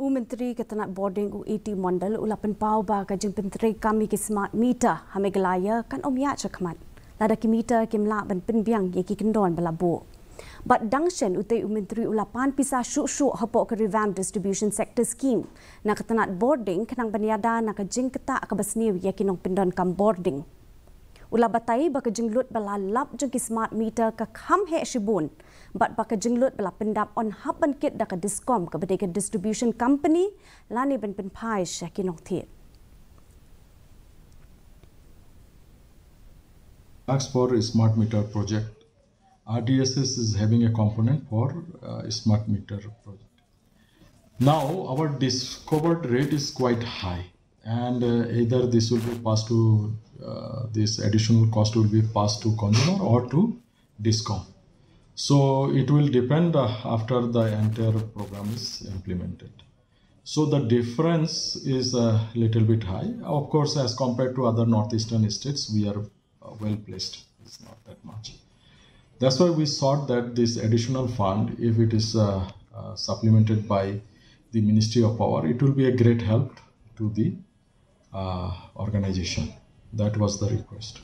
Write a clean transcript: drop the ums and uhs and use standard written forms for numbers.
Menteri Ketenak Boarding UET Mondal ulapan pau ba ka Jingpyntreikam ki smart meter hameglaya kan omya chakmat lada ki meter kimla ban pinbiang ye ki kendon balabo but dangshen utai Menteri ulapan pisa shu hapo ka revamp distribution sector scheme na Ketenak Boarding kanang baniada na ka jingketa ka basniw ye kinong pindon kam boarding ulabatai ba ka jinglut bala lap jeng ki smart meter ka kham he shibun but baka jinglut bala pendap on haban kit da ka discom ka bedeka distribution company lani ben pen pai shakinong thiet Ask for a smart meter project. RDSS is having a component for smart meter project. Now our discovered rate is quite high, and either this will be passed to this additional cost will be passed to consumer or to discom. So it will depend after the entire program is implemented. So the difference is a little bit high. Of course, as compared to other northeastern states, we are well placed. It's not that much. That's why we thought that this additional fund, if it is supplemented by the Ministry of Power, it will be a great help to the organization. That was the request.